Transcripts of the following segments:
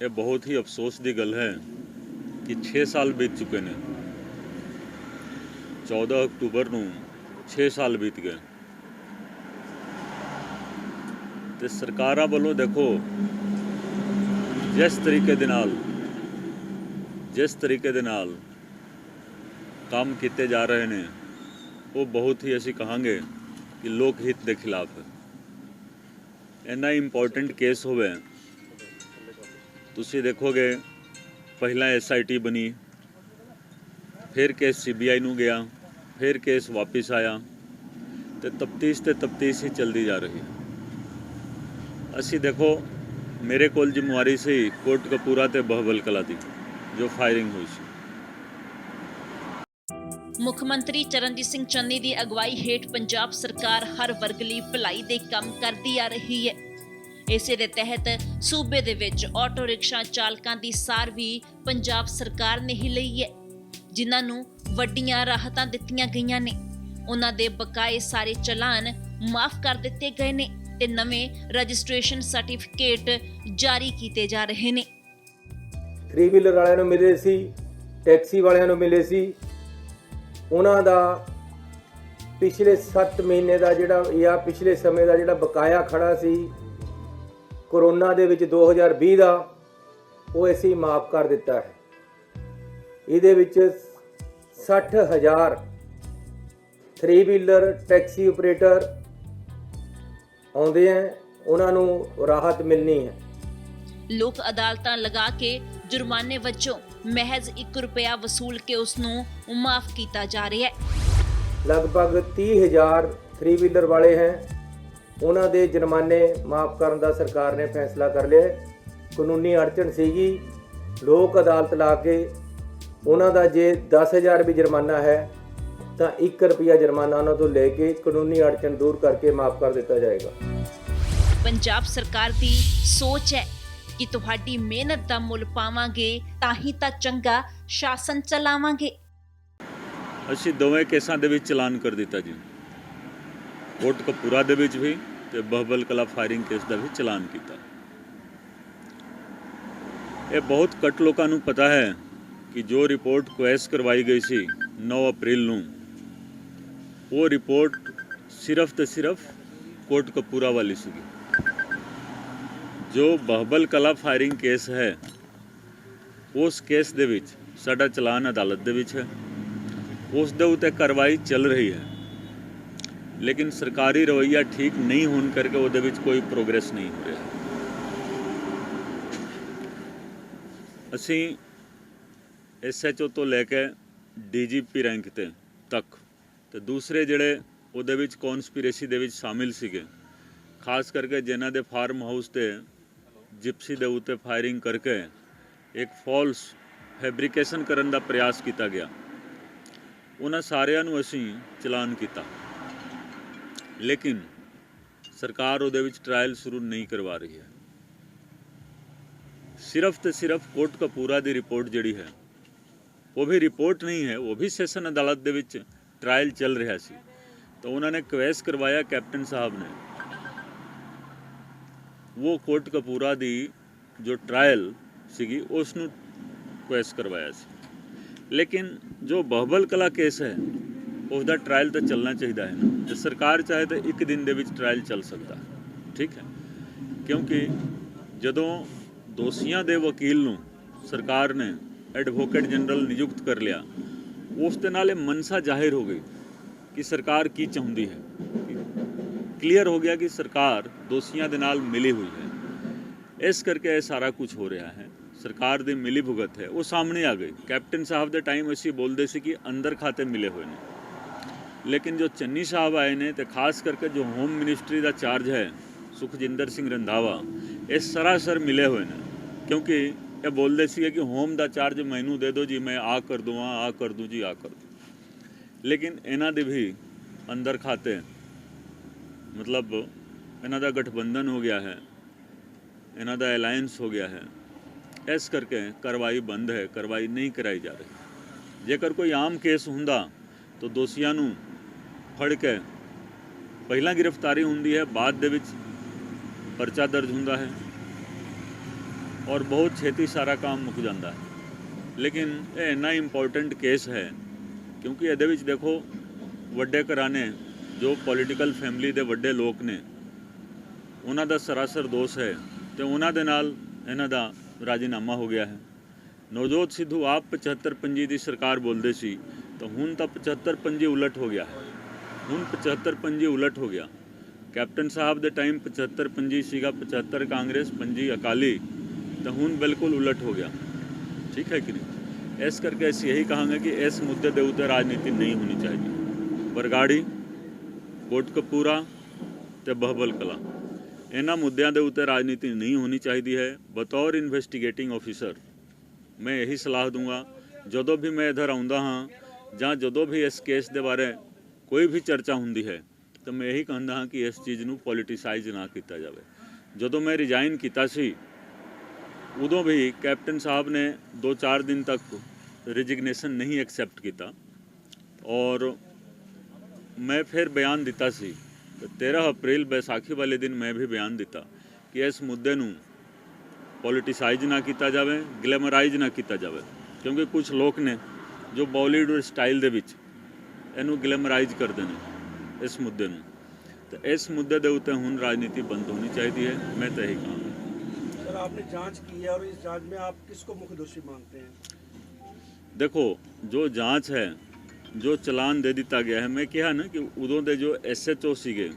ये बहुत ही अफसोस की गल है कि 6 साल बीत चुके हैं। 14 अक्टूबर ਨੂੰ 6 साल बीत गए तो सरकारां ਵੱਲੋਂ देखो जिस तरीके दे नाल काम किए जा रहे हैं वो बहुत ही असी कहांगे कि लोक हित के खिलाफ है। इन्ना इंपॉर्टेंट केस होवे तुसी देखोगे पहला SIT बनी, फिर केस CBI नूं गया, फिर केस वापस आया तो तफ्तीश ही चलती जा रही है। असी देखो मेरे कोल जिम्मेवारी सी कोटकपूरा ते बहबल कला दी जो फायरिंग हुई सी। ਮੁੱਖ ਮੰਤਰੀ ਚਰਨਜੀਤ ਸਿੰਘ ਚੰਨੀ ਦੀ ਅਗਵਾਈ ਹੇਠ ਪੰਜਾਬ ਸਰਕਾਰ ਹਰ ਵਰਗ ਲਈ ਭਲਾਈ ਦੇ ਕੰਮ ਕਰਦੀ ਆ ਰਹੀ ਹੈ। ਇਸੇ ਦੇ ਤਹਿਤ ਸੂਬੇ ਦੇ ਵਿੱਚ ਆਟੋ ਰਿਕਸ਼ਾ ਚਾਲਕਾਂ ਦੀ ਸਾਰ ਵੀ ਪੰਜਾਬ ਸਰਕਾਰ ਨੇ ਹੀ ਲਈ ਹੈ, ਜਿਨ੍ਹਾਂ ਨੂੰ ਵੱਡੀਆਂ ਰਾਹਤਾਂ ਦਿੱਤੀਆਂ ਗਈਆਂ ਨੇ। ਉਹਨਾਂ ਦੇ ਬਕਾਏ ਸਾਰੇ ਚਲਾਨ ਮਾਫ ਕਰ ਦਿੱਤੇ ਗਏ ਨੇ ਤੇ ਨਵੇਂ ਰਜਿਸਟ੍ਰੇਸ਼ਨ ਸਰਟੀਫਿਕੇਟ ਜਾਰੀ ਕੀਤੇ ਜਾ ਰਹੇ ਨੇ। 3 ਵੀਲਰ ਵਾਲਿਆਂ ਨੂੰ ਮਿਲੇ ਸੀ, ਟੈਕਸੀ ਵਾਲਿਆਂ ਨੂੰ ਮਿਲੇ ਸੀ, ਉਹਨਾਂ ਦਾ ਪਿਛਲੇ 7 ਮਹੀਨੇ ਦਾ ਜਾਂ ਪਿਛਲੇ ਸਮੇਂ ਦਾ ਬਕਾਇਆ ਖੜਾ ਸੀ ਕੋਰੋਨਾ ਦੇ ਵਿੱਚ 2020 ਦਾ, ਉਹ ਅਸੀਂ ਮਾਫ ਕਰ ਦਿੱਤਾ ਹੈ। ਇਹਦੇ ਵਿੱਚ 60,000 3 ਵੀਲਰ ਟੈਕਸੀ ਆਪਰੇਟਰ ਆਉਂਦੇ ਹੈ, ਉਹਨਾਂ ਨੂੰ ਰਾਹਤ ਮਿਲਣੀ ਹੈ। ਲੋਕ ਅਦਾਲਤਾਂ ਲਗਾ ਕੇ जुर्माने वजों महज 1 रुपया वसूल के उसनूं माफ किया जा रहा है। लगभग 30,000 3 व्हीलर वाले हैं, उन्हां दे जुर्माने माफ करने का सरकार ने फैसला कर लिया। कानूनी अड़चन सीगी, लोक अदालत ला के उन्हां दा जे 10,000 भी जुर्माना है तो 1 रुपया जुर्माना उन्हां तो लेके कानूनी अड़चन दूर करके माफ कर दिता जाएगा। पंजाब सरकार की सोच है कि तुहाडी मेहनत दा मुल पावांगे ताही तां चंगा शासन चलावांगे। असी दोवें केसां दे विच चलान कर दिता जी, कोटकपूरा दे विच भी ते बहबल कला फायरिंग केस दा भी चलान किया। ये बहुत घट लोकां नूं पता है कि जो रिपोर्ट क्वेस करवाई गई सी 9 अप्रैल नूं, वो रिपोर्ट सिर्फ ते सिर्फ कोटकपूरा वाली सी। जो बहबल कला फायरिंग केस है उस केस दे विच साडा चलान अदालत दे विच है, उस दे उत्ते कार्रवाई चल रही है, लेकिन सरकारी रवैया ठीक नहीं होने करके उहदे विच कोई प्रोग्रेस नहीं हो रहा। असी SHO तो लैके DGP रैंक ते तक ते दूसरे जिहड़े उहदे विच कॉन्सपीरेसी दे विच शामिल सीगे, खास करके जिन्हां दे फार्म हाउस ते जिप्सी दे उत्ते फायरिंग करके एक फॉल्स फैब्रिकेशन करन दा प्रयास किया गया, उन्हां सारियां नूं असीं चलान किया, लेकिन सरकार उहदे विच ट्रायल शुरू नहीं करवा रही है। सिर्फ ते सिर्फ कोटकपूरा दी रिपोर्ट जिहड़ी है वो भी रिपोर्ट नहीं है, वो भी सैशन अदालत दे विच ट्रायल चल रहा सी, तो उन्होंने क्वेस करवाया कैप्टन साहब ने, वो कोटकपूरा दी जो ट्रायल सीगी उसनूं क्वेस करवाया सी। लेकिन जो बहबल कला केस है उसका ट्रायल तो चलना चाहिए है ना, जो सरकार चाहे तो 1 दिन दे विच ट्रायल चल सकता है, ठीक है, क्योंकि जदों दोषियों के वकील नूं सरकार ने एडवोकेट जनरल नियुक्त कर लिया, उस दे नाल मनसा जाहिर हो गई कि सरकार की चाहुंदी है। क्लीयर हो गया कि सरकार दोषियों के नाल मिली हुई है, इस करके यह सारा कुछ हो रहा है। सरकार की मिली भुगत है वो सामने आ गई। कैप्टन साहब के टाइम असी बोलते सी कि अंदर खाते मिले हुए हैं, लेकिन जो चन्नी साहब आए ने तो खास करके जो होम मिनिस्ट्री का चार्ज है सुखजिंदर सिंह रंधावा, ये सरासर मिले हुए हैं, क्योंकि ये बोलते सी कि होम का चार्ज मैनू दे दो जी, मैं आ कर दूँ, आ कर दूँ जी, आ कर दूँ। लेकिन इन्हां दे भी अंदर खाते मतलब इन्हां दा गठबंधन हो गया है, इन्हां दा अलायंस हो गया है, इस करके कार्रवाई बंद है, कार्रवाई नहीं कराई जा रही। जेकर कोई आम केस हुंदा तो दोषियों नूं फड़ के पहला गिरफ्तारी हुंदी है, बाद दे विच परचा दर्ज हुंदा है, और बहुत छेती सारा काम मुक जाता है। लेकिन ये इन्ना इंपॉर्टेंट केस है क्योंकि ਇਹਦੇ ਵਿੱਚ देखो ਵੱਡੇ ਘਰਾਣੇ जो पॉलिटिकल फैमिली ਦੇ ਵੱਡੇ ਲੋਕ ਨੇ ਉਹਨਾਂ ਦਾ ਸਰਾਸਰ ਦੋਸ਼ ਹੈ ਤੇ ਉਹਨਾਂ ਦੇ ਨਾਲ ਇਹਨਾਂ ਦਾ ਰਾਜੀਨਾਮਾ ਹੋ ਗਿਆ ਹੈ। ਨਵਜੋਤ ਸਿੱਧੂ ਆਪ 75-25 ਦੀ ਸਰਕਾਰ ਬੋਲਦੇ ਸੀ ਤਾਂ ਹੁਣ ਤਾਂ 75-25 ਉਲਟ ਹੋ ਗਿਆ ਹੈ। ਹੁਣ 75-25 ਉਲਟ ਹੋ ਗਿਆ। ਕੈਪਟਨ ਸਾਹਿਬ ਦੇ ਟਾਈਮ 75-25 ਸੀਗਾ, 75 ਕਾਂਗਰਸ 25 ਅਕਾਲੀ, ਤਾਂ ਹੁਣ ਬਿਲਕੁਲ ਉਲਟ ਹੋ ਗਿਆ। ਠੀਕ ਹੈ ਕਿ ਨਹੀਂ? ਇਸ ਕਰਕੇ ਅਸੀਂ ਇਹੀ ਕਹਾਂਗੇ ਕਿ ਇਸ ਮੁੱਦੇ ਦੇ ਉੱਤੇ ਰਾਜਨੀਤੀ ਨਹੀਂ ਹੋਣੀ ਚਾਹੀਦੀ। ਬਰਗਾੜੀ, ਕੋਟਕਪੂਰਾ ਤੇ ਬਹਬਲ ਕਲਾਂ, ਇਹਨਾਂ ਮੁੱਦਿਆਂ ਦੇ ਉੱਤੇ ਰਾਜਨੀਤੀ ਨਹੀਂ ਹੋਣੀ ਚਾਹੀਦੀ ਹੈ। ਬਤੌਰ ਇਨਵੈਸਟੀਗੇਟਿੰਗ ਆਫਿਸਰ ਮੈਂ ਇਹੀ ਸਲਾਹ ਦੂੰਗਾ, ਜਦੋਂ ਵੀ ਮੈਂ ਇੱਧਰ ਆਉਂਦਾ ਹਾਂ ਜਾਂ ਜਦੋਂ ਵੀ ਇਸ ਕੇਸ ਦੇ ਬਾਰੇ ਕੋਈ ਵੀ ਚਰਚਾ ਹੁੰਦੀ ਹੈ ਤਾਂ ਮੈਂ ਇਹੀ ਕਹਿੰਦਾ ਹਾਂ ਕਿ ਇਸ ਚੀਜ਼ ਨੂੰ ਪੋਲੀਟੀਸਾਈਜ਼ ਨਾ ਕੀਤਾ ਜਾਵੇ। ਜਦੋਂ ਮੈਂ ਰਿਜ਼ਾਈਨ ਕੀਤਾ ਸੀ ਉਦੋਂ ਵੀ ਕੈਪਟਨ ਸਾਹਿਬ ਨੇ 2-4 ਦਿਨ ਤੱਕ ਰਿਜ਼ਿਗਨੇਸ਼ਨ ਨਹੀਂ ਐਕਸੈਪਟ ਕੀਤਾ ਔਰ ਮੈਂ ਫਿਰ ਬਿਆਨ ਦਿੱਤਾ ਸੀ। 13 ਅਪ੍ਰੈਲ ਵਿਸਾਖੀ ਵਾਲੇ ਦਿਨ ਮੈਂ ਵੀ ਬਿਆਨ ਦਿੱਤਾ ਕਿ ਇਸ ਮੁੱਦੇ ਨੂੰ ਪੋਲੀਟੀਸਾਈਜ਼ ਨਾ ਕੀਤਾ ਜਾਵੇ, ਗਲੈਮਰਾਈਜ਼ ਨਾ ਕੀਤਾ ਜਾਵੇ, ਕਿਉਂਕਿ ਕੁਝ ਲੋਕ ਨੇ ਜੋ ਬਾਲੀਵੁੱਡ ਸਟਾਈਲ ਦੇ ਵਿੱਚ ਇਹਨੂੰ ਗਲੈਮਰਾਈਜ਼ ਕਰਦੇ ਨੇ ਇਸ ਮੁੱਦੇ ਨੂੰ। तो इस मुद्दे के उत्ते हुण राजनीति बंद होनी चाहिए है। मैं तो यही कहूँगा। सर, आपने जांच की है और इस जांच में आप किसको मुख्य दोषी मानते हैं? देखो, जो जांच है, जो चलान दे दिता गया है, मैं कहा ना कि उदों दे जो SHO सीगे,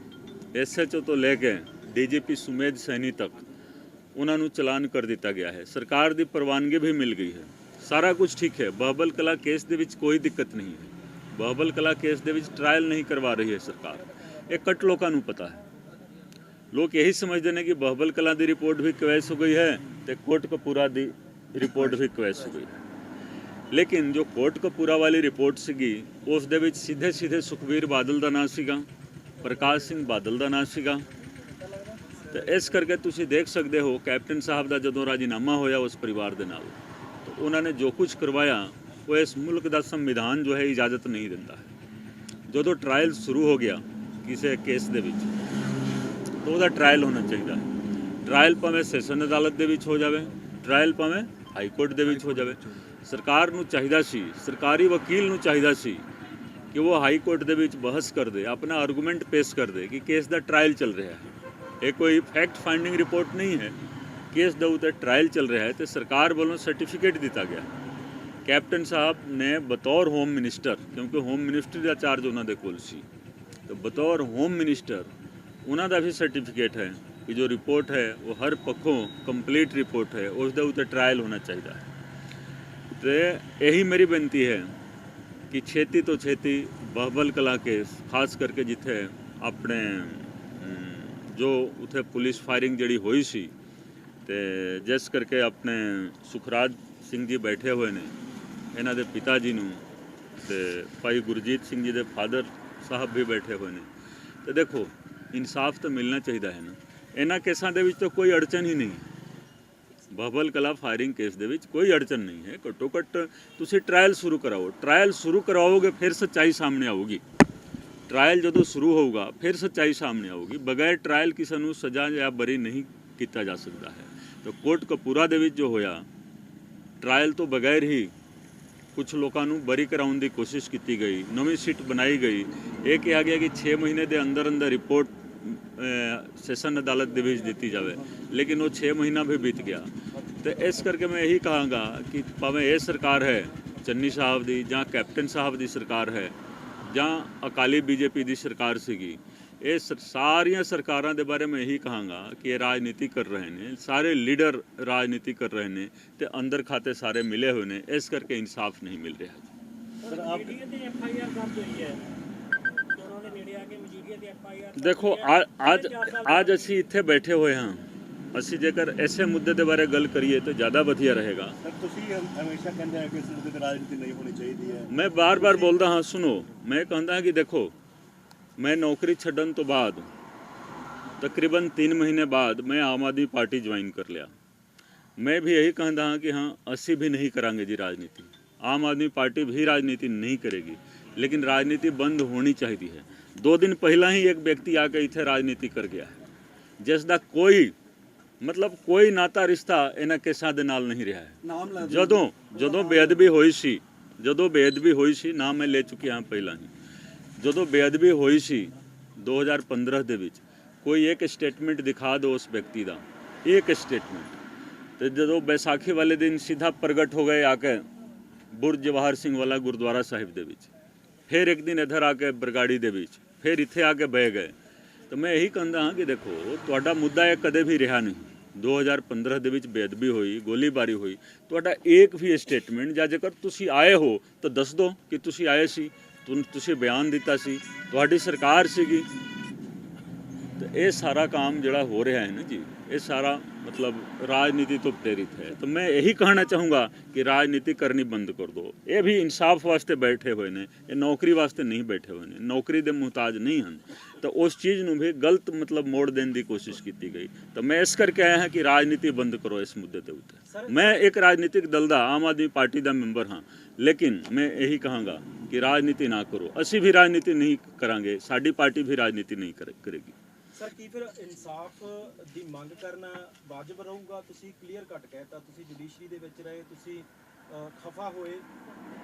SHO तो लेके DGP सुमेध सैनी तक उन्होंने चलान कर दिता गया है। सरकार की प्रवानगी भी मिल गई है, सारा कुछ ठीक है। बहबल कला केस दे विच कोई दिक्कत नहीं है। बहबल कला केस दे विच ट्रायल नहीं करवा रही है सरकार। एक कट लोगों को पता है, लोग यही समझते हैं कि बहबल कला की रिपोर्ट भी क्वैस हो गई है तो कोटकपूरा की रिपोर्ट भी क्वैस हो गई है। लेकिन जो कोटकपूरा वाली रिपोर्ट सीगी उस दे विच सीधे सीधे सुखबीर बादल का नाम सीगा, प्रकाश सिंह बादल का नाम सीगा। तो इस करके तुसी देख सकते हो कैप्टन साहब का जदों राजीनामा होया उस परिवार के नाल, तो उन्होंने जो कुछ करवाया वो इस मुल्क का संविधान जो है इजाज़त नहीं दिता है। जदों ट्रायल शुरू हो गया किसी केस दे विच तो उसका ट्रायल होना चाहिए। ट्रायल भावें सैशन अदालत दे विच हो जाए, ट्रायल भावें हाई कोर्ट दे विच हो जाए। सरकार नूं चाहिदा सी, सरकारी वकील नूं चाहिदा सी कि वो हाई कोर्ट दे विच बहस कर दे, अपना आर्गूमेंट पेश कर दे कि केस दा ट्रायल चल रहा है। ये कोई फैक्ट फाइंडिंग रिपोर्ट नहीं है, केस दे उत्ते ट्रायल चल रहा है। तो सरकार वालों सर्टिफिकेट दिता गया। कैप्टन साहब ने बतौर होम मिनिस्टर, क्योंकि होम मिनिस्टर का चार्ज उन्होंने कोल सी, तो बतौर होम मिनिस्टर उन्होंने भी सर्टिफिकेट है कि जो रिपोर्ट है वो हर पक्षों कंप्लीट रिपोर्ट है, उसके उत्ते ट्रायल होना चाहिए। तो यही मेरी बेनती है कि छेती तो छेती बहबल कला केस, खास करके जिथे अपने जो उथे पुलिस फायरिंग जड़ी हुई सी ते जिस करके अपने सुखराज सिंह जी बैठे हुए ने, इन्हां दे पिता जी नूं ते भाई गुरजीत सिंह जी दे फादर साहब भी बैठे हुए हैं। तो देखो, इंसाफ तो मिलना चाहिए है ना। इन्हां केसां दे विच तो कोई अड़चन ही नहीं। बहबल कला फायरिंग केस दे विच कोई अड़चन नहीं है। घट्टो घट्ट तुसीं ट्रायल शुरू कराओ, ट्रायल शुरू कराओगे फिर सच्चाई सामने आऊगी। ट्रायल जो शुरू होगा फिर सच्चाई सामने आऊगी। बगैर ट्रायल किसी नूं सज़ा या बरी नहीं किया जा सकता है। तो कोटकपूरा दे विच जो होया, ट्रायल तो बगैर ही कुछ लोगों को बरी कराने की कोशिश की गई, नवी सीट बनाई गई। ये कहा गया कि 6 महीने के अंदर अंदर रिपोर्ट सैशन अदालत के विच दी जाए, लेकिन वो 6 महीना भी बीत गया। तो इस करके मैं यही कहांगा कि भावें ये सरकार है चन्नी साहब की, जां कैप्टन साहब की सरकार है, जां अकाली BJP की सरकार सीगी, ये सारिया सरकारों के बारे में यही कहांगा कि ये राजनीति कर रहे हैं, सारे लीडर राजनीति कर रहे हैं, तो अंदर खाते सारे मिले हुए हैं। इस करके इंसाफ नहीं मिल रहा। सर, आप FIR दर्ज हुई है, दोनों ने नेड़े आके मजीठिया दी FIR देखो, आज असी इत्थे बैठे हुए हाँ, असी जेकर ऐसे मुद्दे के बारे गल करिए तो ज़्यादा वधिया रहेगा। सर, तुसी हमेशा कहते हैं कि इस मुद्दे ते राजनीति नहीं होनी चाहिए। मैं बार बार बोलता हाँ, सुनो, मैं कहता कि देखो, मैं नौकरी छड्डन तो बाद तकरीबन 3 महीने बाद मैं आम आदमी पार्टी ज्वाइन कर लिया। मैं भी यही कहता हाँ कि हाँ, असी भी नहीं करांगे जी राजनीति, आम आदमी पार्टी भी राजनीति नहीं करेगी, लेकिन राजनीति बंद होनी चाहिए है। 2 दिन पहला ही एक व्यक्ति आके इत्थे राजनीति कर गया है, जिसका कोई ਮਤਲਬ ਕੋਈ ਨਾਤਾ ਰਿਸ਼ਤਾ ਇਹਨਾਂ ਕੇਸਾਂ ਦੇ ਨਾਲ ਨਹੀਂ ਰਿਹਾ ਹੈ। ਨਾਮ ਲੈ ਜਦੋਂ ਬੇਅਦਬੀ ਹੋਈ ਸੀ ਨਾਮ ਮੈਂ ਲੈ ਚੁੱਕਿਆ ਪਹਿਲਾਂ ਹੀ। ਜਦੋਂ ਬੇਅਦਬੀ ਹੋਈ ਸੀ 2015 ਦੇ ਵਿੱਚ ਕੋਈ ਇੱਕ ਸਟੇਟਮੈਂਟ ਦਿਖਾ ਦਿਓ ਉਸ ਵਿਅਕਤੀ ਦਾ, ਇੱਕ ਸਟੇਟਮੈਂਟ। ਤੇ ਜਦੋਂ ਵਿਸਾਖੀ ਵਾਲੇ ਦਿਨ ਸਿੱਧਾ ਪ੍ਰਗਟ ਹੋ ਗਏ ਆ ਕੇ ਬੁਰਜ ਜਵਾਹਰ ਸਿੰਘ ਵਾਲਾ ਗੁਰਦੁਆਰਾ ਸਾਹਿਬ ਦੇ ਵਿੱਚ, ਫਿਰ ਇੱਕ ਦਿਨ ਇੱਧਰ ਆ ਕੇ ਬਰਗਾੜੀ ਦੇ ਵਿੱਚ, ਫਿਰ ਇੱਥੇ ਆ ਕੇ ਬਹਿ ਗਏ। ਤਾਂ ਮੈਂ ਇਹੀ ਕਹਿੰਦਾ ਹਾਂ ਕਿ ਦੇਖੋ ਤੁਹਾਡਾ ਮੁੱਦਾ ਇਹ ਕਦੇ ਵੀ ਰਿਹਾ ਨਹੀਂ। 2015 ਦੇ ਵਿੱਚ ਬੇਅਦਬੀ ਹੋਈ, ਗੋਲੀਬਾਰੀ ਹੋਈ, ਤੁਹਾਡਾ ਇੱਕ ਵੀ ਸਟੇਟਮੈਂਟ ਜਾਂ ਜੇਕਰ ਤੁਸੀਂ ਆਏ ਹੋ ਤਾਂ ਦੱਸ ਦਿਓ ਕਿ ਤੁਸੀਂ ਆਏ ਸੀ, ਤੁਸੀਂ ਬਿਆਨ ਦਿੱਤਾ ਸੀ, ਤੁਹਾਡੀ ਸਰਕਾਰ ਸੀਗੀ। तो ये सारा काम जड़ा हो रहा है ना जी, ये सारा मतलब राजनीति तो प्रेरित है। तो मैं यही कहना चाहूँगा कि राजनीति करनी बंद कर दो। ये भी इंसाफ वास्ते बैठे हुए ने, ये नौकरी वास्ते नहीं बैठे हुए ने, नौकरी दे मुहताज नहीं हैं। तो उस चीज़ ਨੂੰ भी गलत मतलब मोड़ देने की कोशिश की गई। तो मैं इस करके आया है कि राजनीति बंद करो इस मुद्दे के उत्ते। मैं एक राजनीतिक दल का आम आदमी पार्टी का मैंबर हाँ, लेकिन मैं यही कहूँगा कि राजनीति ना करो। असी भी राजनीति नहीं करांगे, साड़ी पार्टी भी राजनीति नहीं करेगी। ਸਰ ਕੀ ਫਿਰ ਇਨਸਾਫ ਦੀ ਮੰਗ ਕਰਨਾ ਵਾਜਬ ਰਹੂਗਾ? ਤੁਸੀਂ ਕਲੀਅਰ ਕੱਟ ਕਹਿਤਾ, ਤੁਸੀਂ ਜੁਡੀਸ਼ਰੀ ਦੇ ਵਿੱਚ ਰਹੇ, ਤੁਸੀਂ ਖਫਾ ਹੋਏ,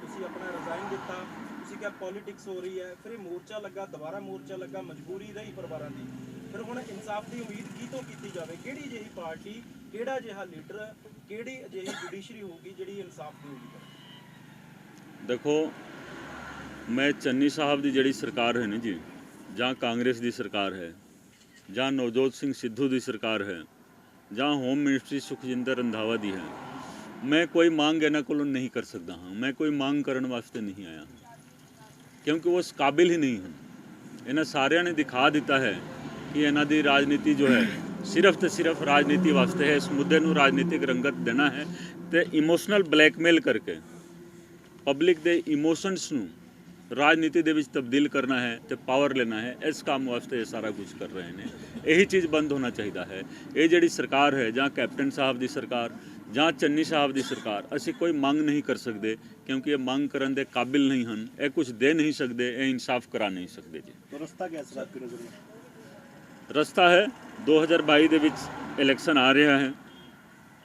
ਤੁਸੀਂ ਆਪਣਾ ਰਿਜ਼ਾਈਨ ਦਿੱਤਾ, ਤੁਸੀਂ ਕਿਹਾ ਪੋਲਿਟਿਕਸ ਹੋ ਰਹੀ ਹੈ, ਫਿਰ ਇਹ ਮੋਰਚਾ ਲੱਗਾ, ਦੁਬਾਰਾ ਮੋਰਚਾ ਲੱਗਾ, ਮਜਬੂਰੀ ਰਹੀ ਪਰਿਵਾਰਾਂ ਦੀ। ਫਿਰ ਹੁਣ ਇਨਸਾਫ ਦੀ ਉਮੀਦ ਕਿਤੋਂ ਕੀਤੀ ਜਾਵੇ? ਕਿਹੜੀ ਜਿਹੀ ਪਾਰਟੀ, ਕਿਹੜਾ ਜਿਹਾ ਲੀਡਰ, ਕਿਹੜੀ ਜਿਹੀ ਜੁਡੀਸ਼ਰੀ ਹੋਊਗੀ ਜਿਹੜੀ ਇਨਸਾਫ ਦੇਊਗੀ? देखो मैं चन्नी साहब की जिहड़ी सरकार है ना जी, ਜਾਂ कांग्रेस की सरकार है, ਜਾਂ ਨਵਜੋਤ ਸਿੰਘ ਸਿੱਧੂ ਦੀ ਸਰਕਾਰ ਹੈ, ਜਾਂ ਹੋਮ ਮਿਨਿਸਟਰੀ ਸੁਖਜਿੰਦਰ ਰੰਧਾਵਾ ਦੀ ਹੈ, ਮੈਂ ਕੋਈ ਮੰਗ ਇਹਨਾਂ ਕੋਲੋਂ ਨਹੀਂ ਕਰ ਸਕਦਾ ਹਾਂ। ਮੈਂ ਕੋਈ ਮੰਗ ਕਰਨ ਵਾਸਤੇ ਨਹੀਂ ਆਇਆ ਕਿਉਂਕਿ ਉਹ ਇਸ ਕਾਬਿਲ ਹੀ ਨਹੀਂ ਹਨ। ਇਹਨਾਂ ਸਾਰਿਆਂ ਨੇ ਦਿਖਾ ਦਿੱਤਾ ਹੈ ਕਿ ਇਹਨਾਂ ਦੀ ਰਾਜਨੀਤੀ ਜੋ ਹੈ ਸਿਰਫ ਤੇ ਸਿਰਫ ਰਾਜਨੀਤੀ ਵਾਸਤੇ ਹੈ। ਇਸ ਮੁੱਦੇ ਨੂੰ ਰਾਜਨੀਤਿਕ ਰੰਗਤ ਦੇਣਾ ਹੈ ਤੇ ਇਮੋਸ਼ਨਲ ਬਲੈਕਮੇਲ ਕਰਕੇ ਪਬਲਿਕ ਦੇ ਇਮੋਸ਼ਨਸ ਨੂੰ राजनीति ਦੇ ਵਿੱਚ ਤਬਦੀਲ ਕਰਨਾ ਹੈ ਤੇ ਪਾਵਰ ਲੈਣਾ ਹੈ। ਇਸ ਕੰਮ ਵਾਸਤੇ ਇਹ ਸਾਰਾ ਕੁਝ ਕਰ ਰਹੇ ਨੇ। ਇਹੀ ਚੀਜ਼ ਬੰਦ ਹੋਣਾ ਚਾਹੀਦਾ ਹੈ। ਇਹ ਜਿਹੜੀ ਸਰਕਾਰ ਹੈ, ਜਾਂ ਕੈਪਟਨ ਸਾਹਿਬ ਦੀ ਸਰਕਾਰ, ਜਾਂ ਚੰਨੀ ਸਾਹਿਬ ਦੀ ਸਰਕਾਰ, ਅਸੀਂ ਕੋਈ ਮੰਗ ਨਹੀਂ ਕਰ ਸਕਦੇ ਕਿਉਂਕਿ ਇਹ ਮੰਗ ਕਰਨ ਦੇ ਕਾਬਿਲ ਨਹੀਂ ਹਨ। ਇਹ ਕੁਝ ਦੇ ਨਹੀਂ ਸਕਦੇ, ਇਹ ਇਨਸਾਫ ਕਰਾ ਨਹੀਂ ਸਕਦੇ ਜੀ। तो रास्ता क्या है सर आपकी नज़र में? ਰਸਤਾ ਹੈ 2022 ਦੇ ਵਿੱਚ ਇਲੈਕਸ਼ਨ ਆ ਰਿਹਾ ਹੈ।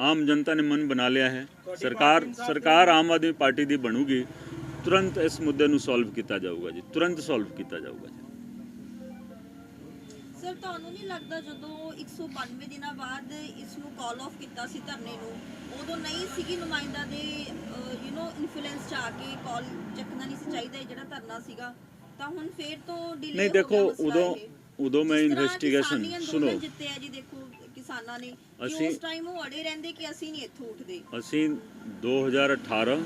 ਆਮ ਜਨਤਾ ਨੇ ਮਨ ਬਣਾ ਲਿਆ ਹੈ। ਸਰਕਾਰ ਆਮ ਆਦਮੀ ਪਾਰਟੀ ਦੀ ਬਣੂਗੀ। तुरंत इस मुद्दे ਨੂੰ सॉल्व किया जाऊगा जी, तुरंत सॉल्व किया जाऊगा जी। ਸਰ ਤੁਹਾਨੂੰ ਨਹੀਂ ਲੱਗਦਾ ਜਦੋਂ 192 ਦਿਨਾਂ ਬਾਅਦ ਇਸ ਨੂੰ ਕਾਲ ਆਫ ਕੀਤਾ ਸੀ ਧਰਨੇ ਨੂੰ, ਉਦੋਂ ਨਹੀਂ ਸੀਗੀ ਨੁਮਾਇੰਦਾ ਦੇ ਇਨਫਲੂਐਂਸ ਚ ਆ ਕੇ ਕਾਲ ਚੱਕਣਾ ਨਹੀਂ ਸੀ ਚਾਹੀਦਾ ਜਿਹੜਾ ਧਰਨਾ ਸੀਗਾ, ਤਾਂ ਹੁਣ ਫੇਰ ਤੋਂ ਡਿਲੇ ਨਹੀਂ ਦੇਖੋ ਉਦੋਂ ਮੈਂ ਇਨਵੈਸਟੀਗੇਸ਼ਨ ਸੁਣੋ ਜਿੱਤੇ ਆ ਜੀ। ਦੇਖੋ ਕਿਸਾਨਾਂ ਨੇ ਉਸ ਟਾਈਮ ਉਹ ਅੜੇ ਰਹਿੰਦੇ ਕਿ ਅਸੀਂ ਨਹੀਂ ਇੱਥੋਂ ਉੱਠਦੇ। ਅਸੀਂ 2018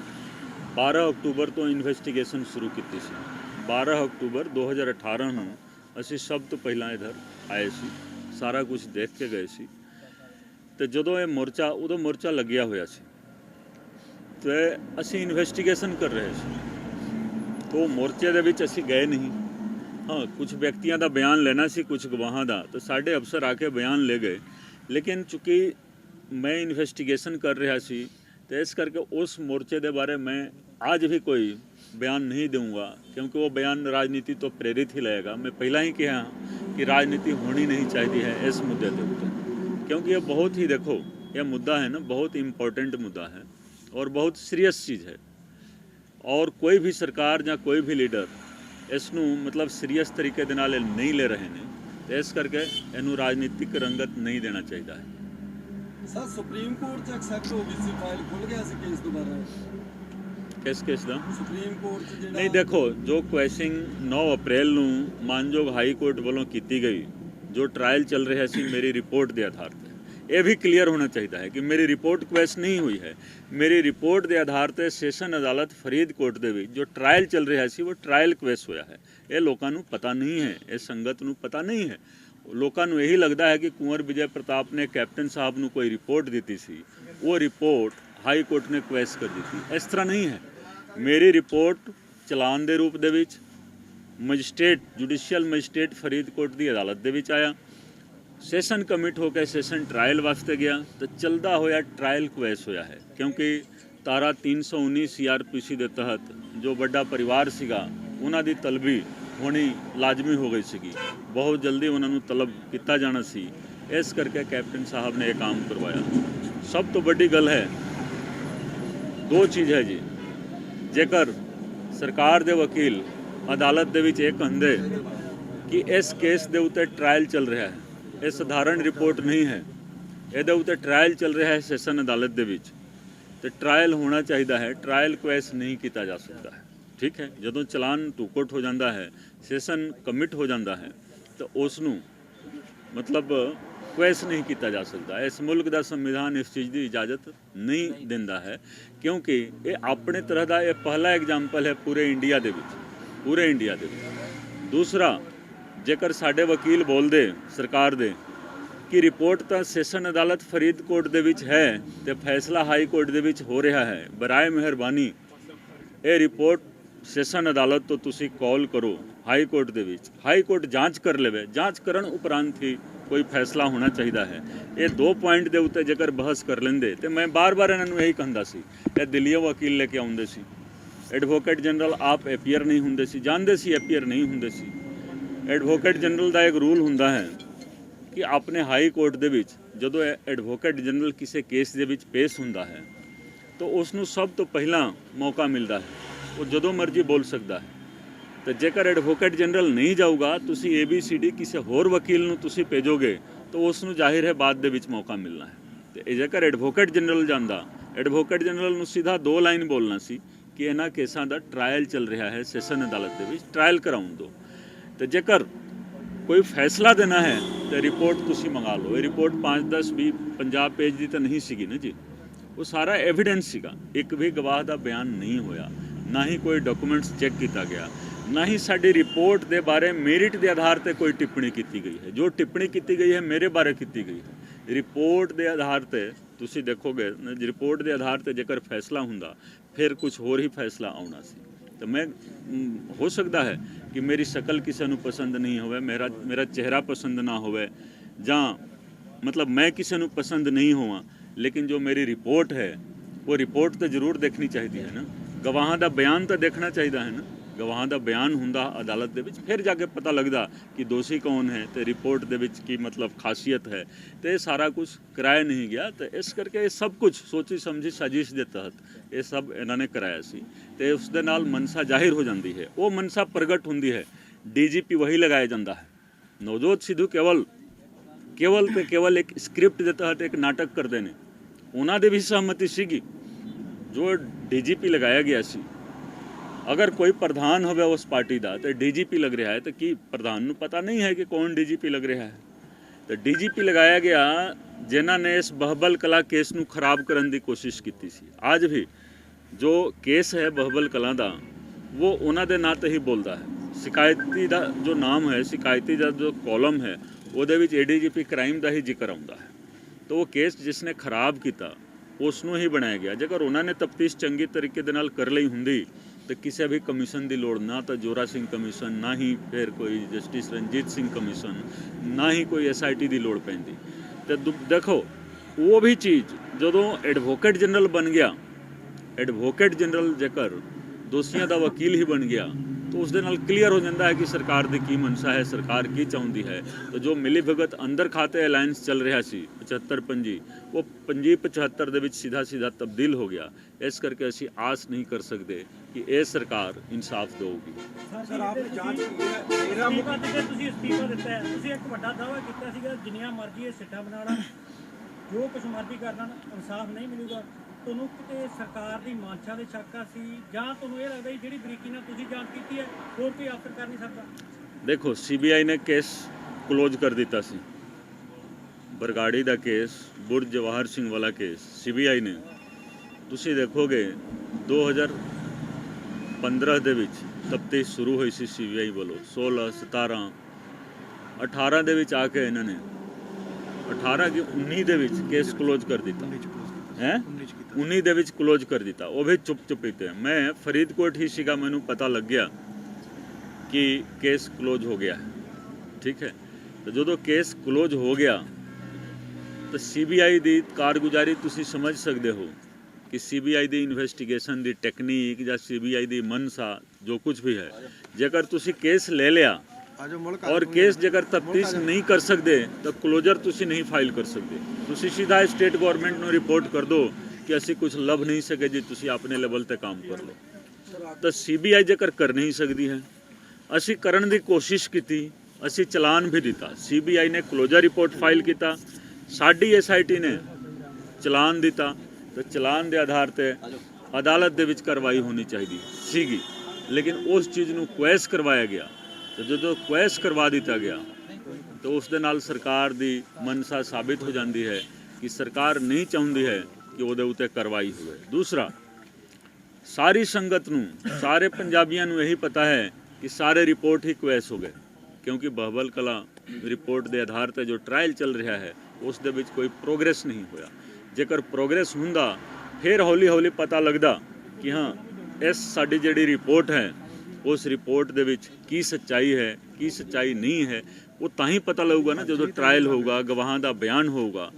12 ਅਕਤੂਬਰ ਤੋਂ ਇਨਵੈਸਟੀਗੇਸ਼ਨ ਸ਼ੁਰੂ ਕੀਤੀ ਸੀ। 12 ਅਕਤੂਬਰ 2018 ਨੂੰ ਅਸੀਂ ਸਭ ਤੋਂ ਪਹਿਲਾਂ ਇੱਧਰ ਆਏ ਸੀ, ਸਾਰਾ ਕੁਝ ਦੇਖ ਕੇ ਗਏ ਸੀ। ਤੇ ਜਦੋਂ ਇਹ ਮੋਰਚਾ, ਉਦੋਂ ਮੋਰਚਾ ਲੱਗਿਆ ਹੋਇਆ ਸੀ ਤੇ ਅਸੀਂ ਇਨਵੈਸਟੀਗੇਸ਼ਨ ਕਰ ਰਹੇ ਸੀ। तो ਮੋਰਚੇ ਦੇ ਵਿੱਚ ਅਸੀਂ ਗਏ ਨਹੀਂ। ਹਾਂ, ਕੁਝ ਵਿਅਕਤੀਆਂ ਦਾ ਬਿਆਨ ਲੈਣਾ ਸੀ, ਕੁਝ ਗਵਾਹਾਂ ਦਾ, ਤਾਂ ਸਾਡੇ ਅਫਸਰ ਆ ਕੇ ਬਿਆਨ ਲੈ ਗਏ। ਲੇਕਿਨ ਚूँकि मैं इन्वेस्टिगेशन कर रहा सी तो इस करके उस मोर्चे के बारे में आज भी कोई बयान नहीं दूंगा क्योंकि वो बयान राजनीति तो प्रेरित ही लगेगा। मैं पहला ही कहा कि राजनीति होनी नहीं चाहिए है इस मुद्दे के ऊपर, क्योंकि ये बहुत ही, देखो ये मुद्दा है ना, बहुत इम्पोर्टेंट मुद्दा है और बहुत सीरियस चीज़ है। और कोई भी सरकार या कोई भी लीडर इसनू मतलब सीरियस तरीके दे नाल नहीं ले रहे हैं, तो इस करके इनू राजनीतिक रंगत नहीं देना चाहिए है। सर सुप्रीम कोर्ट च एक्सेप्ट हो गई सी, फाइल खुल गया सी केस दोबारा? किस केस दा? सुप्रीम कोर्ट च नहीं, देखो जो क्वेश्चन 9 अप्रैल ਨੂੰ ਮਾਨਯੋਗ ਹਾਈ ਕੋਰਟ ਵੱਲੋਂ ਕੀਤੀ ਗਈ, जो ट्रायल चल रहा सी मेरी रिपोर्ट के आधार पर, यह भी क्लीयर होना चाहिए है कि मेरी रिपोर्ट क्वेश नहीं हुई है। मेरी रिपोर्ट के आधार पर सैशन अदालत फरीदकोट के विच जो ट्रायल चल रहा सी वो ट्रायल क्वेश होया है। ये लोगों को पता नहीं है, इस संगत को पता नहीं है। लोगों को यही लगता है कि कुंवर विजय प्रताप ने कैप्टन साहब को कोई रिपोर्ट दी सी, वो रिपोर्ट हाई कोर्ट ने क्वेश कर दी थी। इस तरह नहीं है। मेरी रिपोर्ट चलान के रूप दे विच मजिस्ट्रेट, जुडिशियल मजिस्ट्रेट फरीदकोट की अदालत दे विच आया, सैशन कमिट होकर सैशन ट्रायल वास्ते गया, तो चलता होया ट्रायल क्वेश होया है। क्योंकि धारा 319 CRPC के तहत जो बड़ा परिवार सीगा उन्हां दी तलबी होनी लाजमी हो गई सी, बहुत जल्दी उन्होंने तलब किया जाना सी। इस करके कैप्टन साहब ने ये काम करवाया। सब तो बड़ी गल है, दो चीज़ है जी, जेकर सरकार दे वकील अदालत दे विच एक कहंदे कि इस केस दे उत्ते ट्रायल चल रहा है, ये सधारण रिपोर्ट नहीं है, ਇਹਦੇ ਉੱਤੇ ट्रायल चल रहा है सैशन अदालत ਦੇ ਵਿੱਚ, ਤੇ ट्रायल होना चाहिए है, ट्रायल क्वेस नहीं किया जा सकता है। ठीक है, ਜਦੋਂ ਚਲਾਨ ਟੂਕਟ ਹੋ ਜਾਂਦਾ ਹੈ, ਸੈਸ਼ਨ ਕਮਿਟ ਹੋ ਜਾਂਦਾ ਹੈ, ਤਾਂ ਉਸ ਨੂੰ मतलब क्वेस नहीं किया जा सकता। इस मुल्क का संविधान इस चीज़ की इजाज़त नहीं दिंदा है, क्योंकि ये अपने तरह का ये पहला एग्जाम्पल है पूरे इंडिया दे विच, पूरे इंडिया दे विच। दूसरा, जेकर साडे वकील बोलते सरकार दे कि रिपोर्ट तो सैशन अदालत फरीदकोट दे विच है तो फैसला हाई कोर्ट दे विच हो रहा है, बराए मेहरबानी ये रिपोर्ट सैशन अदालत तो तुसी कॉल करो हाई कोर्ट दे विच, हाई कोर्ट जांच कर लेवे, जांच करन उपरांत ही कोई फैसला होना चाहिए है। ये दो पॉइंट के उत्ते जेकर बहस कर लेंदे तो मैं बार बार इन्होंने यही कहता सी, ये दिल्ली वकील लेके आउंदे सी, एडवोकेट जनरल आप एपीयर नहीं हुंदे सी, जानते सी एपीयर नहीं हुंदे सी। एडवोकेट जनरल का एक रूल हुंदा है कि अपने हाई कोर्ट दे विच जदों एडवोकेट जनरल किसी केस दे विच पेश हुंदा है तो उसनूं सब तो पहला मौका मिलता है, वो जदों मर्जी बोल सकता है। तो जेकर एडवोकेट जनरल नहीं जाऊगा, तुसी ABCD किसी होर वकील नूं तुसी भेजोगे तो उसनूं जाहिर है बाद दे विच मौका मिलना है। तो जेकर एडवोकेट जनरल जांदा, एडवोकेट जनरल नूं सीधा 2 लाइन बोलना सी कि इन्हां केसां दा ट्रायल चल रहा है सैशन अदालत दे विच, ट्रायल कराउण दो। तो जेकर कोई फैसला देना है तो रिपोर्ट तुसी मंगा लो। ये रिपोर्ट 5, 10, 20, 50 पेज की तो नहीं सीगी ना जी, वो सारा एविडेंस सीगा, एक भी गवाह का बयान नहीं होया, ना ही कोई डॉक्यूमेंट्स चेक किया गया, ना ही साडी रिपोर्ट के बारे मेरिट के आधार पर कोई टिप्पणी की गई है। जो टिप्पणी की गई है मेरे बारे की गई है, रिपोर्ट के आधार पर तुसी देखोगे, रिपोर्ट के आधार पर जेकर फैसला हुंदा फिर कुछ होर ही फैसला आउणा सी। तो मैं हो सकता है कि मेरी शकल किसी को पसंद नहीं होवे, मेरा चेहरा पसंद ना होवे, जां मतलब मैं किसी को पसंद नहीं होवां, लेकिन जो मेरी रिपोर्ट है वो रिपोर्ट तो जरूर देखनी चाहिए है ना, गवाहां दा बयान तो देखना चाहिए है ना। गवाहां दा बयान हुंदा अदालत दे विच, फिर जाके पता लगदा कि दोषी कौन है, तो रिपोर्ट दे विच की मतलब खासियत है। तो ये सारा कुछ कराया नहीं गया, तो इस करके ये सब कुछ सोची समझी साजिश के तहत ये सब इन्होंने कराया सी। तो उस दे नाल मनसा जाहिर हो जाती है, वो मनसा प्रगट होंदी है, DGP वही लगाया जाता है। नवजोत सिद्धू केवल एक स्क्रिप्ट के तहत एक नाटक करते हैं, उन्होंने भी सहमति सीगी जो DGP लगाया गया सी। अगर कोई प्रधान होवे उस पार्टी का तो DGP लग रहा है, तो कि प्रधान को पता नहीं है कि कौन DGP लग रहा है। तो DGP लगाया गया जिन्हों ने इस बहबल कला केस नूं खराब करने की कोशिश की सी। आज भी जो केस है बहबल कला का वो उन्होंने नाँ तो ही बोलता है। शिकायती का जो नाम है, शिकायती का जो कॉलम है वो ADGP क्राइम का ही जिक्र आता है। तो वो केस जिसने खराब किया उसनों ही बनाया गया। जेकर उन्होंने तफ्तीश चंगी तरीके दे नाल कर ली हुंदी तो किसी भी कमीशन की लोड़ ना तो जोरा सिंह कमीशन, ना ही फिर कोई जस्टिस रंजीत सिंह कमीशन, ना ही कोई SIT की लोड़ पैंदी। तो देखो वो भी चीज़ जदों एडवोकेट जनरल बन गया, एडवोकेट जनरल जेकर दोषियों का वकील ही बन गया तो उस दे नाल क्लीयर हो जाता है कि सरकार की की मनसा है, सरकार की चाहती है। तो जो मिली भगत अंदर खाते अलायंस चल रहा सी 75-25 वो 25-75 दे विच सीधा तब्दील हो गया। इस करके असी आस नहीं कर सकते कि ये सरकार इंसाफ देगी। ਸਰ ਆਪਨੇ ਜਾਂਚ ਮੇਰਾ ਮੁੱਦਾ ਤੇ ਤੁਸੀਂ ਅਸਤੀਫਾ ਦਿੱਤਾ ਹੈ, ਤੁਸੀਂ ਇੱਕ ਵੱਡਾ ਦਾਅਵਾ ਕੀਤਾ ਸੀਗਾ ਜਿੰਨੀਆਂ ਮਰਜ਼ੀ ਇਹ ਸਿੱਟਾ ਬਣਾਉਣਾ, ਜੋ ਕੁਝ ਮਰਜ਼ੀ ਕਰਨਾ, ਇਨਸਾਫ ਨਹੀਂ ਮਿਲੂਗਾ। ਤੁਹਾਨੂੰ ਕਿਤੇ ਸਰਕਾਰ ਦੀ ਮਾਨਸ਼ਾ ਦੇ ਸ਼ੱਕ ਸੀ ਜਾਂ ਤੁਹਾਨੂੰ ਇਹ ਲੱਗਦਾ ਜਿਹੜੀ ਬਰੀਕੀ ਨਾਲ ਤੁਸੀਂ ਜਾਂਚ ਕੀਤੀ ਹੈ ਹੋਰ ਕੋਈ ਅਫਸਰ ਕਰ ਨਹੀਂ ਸਕਦਾ? देखो CBI ने केस क्लोज कर दिता सी, बरगाड़ी का केस, बुर्ज जवाहर सिंह वाला केस CBI ने, तुसी देखोगे 2015 ਦੇ ਵਿੱਚ ਤਫਤੀਸ਼ ਸ਼ੁਰੂ ਹੋਈ ਸੀ CBI ਵੱਲੋਂ, 16, 17, 18 ਦੇ ਵਿੱਚ ਆ ਕੇ ਇਹਨਾਂ ਨੇ 18 ਕਿ 19 ਦੇ ਵਿੱਚ ਕੇਸ ਕਲੋਜ਼ ਕਰ ਦਿੱਤਾ ਹੈ, 19 ਦੇ ਵਿੱਚ ਕਲੋਜ਼ ਕਰ ਦਿੱਤਾ। ਉਹ ਵੀ ਚੁੱਪ ਤੇ ਮੈਂ ਫਰੀਦਕੋਟ ਹੀ ਸੀਗਾ, ਮੈਨੂੰ ਪਤਾ ਲੱਗ ਗਿਆ कि केस क्लोज हो गया है। ठीक है, तो जो केस क्लोज हो गया तो CBI की कारगुजारी तुसी समझ सकते हो कि CBI की इन्वेस्टिगेशन की टेक्नीक या CBI की मनसा जो कुछ भी है, जेकर तुसी केस ले लिया और केस जेकर तफ्तीश नहीं कर सकते तो क्लोजर तुसी नहीं फाइल कर सकते। तुसी सीधा स्टेट गवर्नमेंट ਨੂੰ ਰਿਪੋर्ट कर दो कि ਅਸੀਂ कुछ ਲੱਭ नहीं सके जी, तुसी अपने लेवल ਤੇ काम कर लो। तो CBI जेकर कर नहीं सकती है, ਅਸੀਂ ਕਰਨ ਦੀ ਕੋਸ਼ਿਸ਼ ਕੀਤੀ, ਅਸੀਂ ਚਲਾਨ भी ਦਿੱਤਾ। CBI ਨੇ क्लोजर रिपोर्ट फाइल ਕੀਤਾ, ਸਾਡੀ SIT ਨੇ ਚਲਾਨ ਦਿੱਤਾ। ਤੇ ਚਲਾਨ ਦੇ ਆਧਾਰ ਤੇ ਅਦਾਲਤ ਦੇ ਵਿੱਚ ਕਾਰਵਾਈ ਹੋਣੀ ਚਾਹੀਦੀ ਸੀਗੀ, ਲੇਕਿਨ ਉਸ ਚੀਜ਼ ਨੂੰ ਕੁਐਸ ਕਰਵਾਇਆ ਗਿਆ। ਤੇ ਜਦੋਂ ਕੁਐਸ ਕਰਵਾ ਦਿੱਤਾ ਗਿਆ ਤਾਂ ਉਸ ਦੇ ਨਾਲ ਸਰਕਾਰ ਦੀ ਮਨਸਾ ਸਾਬਿਤ ਹੋ ਜਾਂਦੀ ਹੈ ਕਿ ਸਰਕਾਰ ਨਹੀਂ ਚਾਹੁੰਦੀ ਹੈ ਕਿ ਉਹਦੇ ਉੱਤੇ ਕਾਰਵਾਈ ਹੋਵੇ। ਦੂਸਰਾ, ਸਾਰੀ ਸੰਗਤ ਨੂੰ, ਸਾਰੇ ਪੰਜਾਬੀਆਂ ਨੂੰ ਇਹੀ ਪਤਾ ਹੈ ਕਿ ਸਾਰੇ ਰਿਪੋਰਟ ਹੀ ਕੁਐਸ ਹੋ ਗਏ, ਕਿਉਂਕਿ ਬਹਬਲ ਕਲਾਂ ਰਿਪੋਰਟ ਦੇ ਆਧਾਰ ਤੇ ਜੋ ਟ੍ਰਾਇਲ ਚੱਲ ਰਿਹਾ ਹੈ ਉਸ ਦੇ ਵਿੱਚ ਕੋਈ ਪ੍ਰੋਗਰੈਸ ਨਹੀਂ ਹੋਇਆ। ਜੇਕਰ ਪ੍ਰੋਗਰੈਸ ਹੁੰਦਾ ਫਿਰ ਹੌਲੀ ਹੌਲੀ ਪਤਾ ਲੱਗਦਾ ਕਿ ਹਾਂ ਇਸ ਸਾਡੀ ਜਿਹੜੀ ਰਿਪੋਰਟ ਹੈ ਉਸ ਰਿਪੋਰਟ ਦੇ ਵਿੱਚ ਕੀ ਸੱਚਾਈ ਹੈ, ਕੀ ਸੱਚਾਈ ਨਹੀਂ ਹੈ। ਉਹ ਤਾਂ ਹੀ ਪਤਾ ਲੱਗੂਗਾ ਨਾ ਜਦੋਂ ਟ੍ਰਾਇਲ ਹੋਊਗਾ, ਗਵਾਹਾਂ ਦਾ ਬਿਆਨ ਹੋਊਗਾ।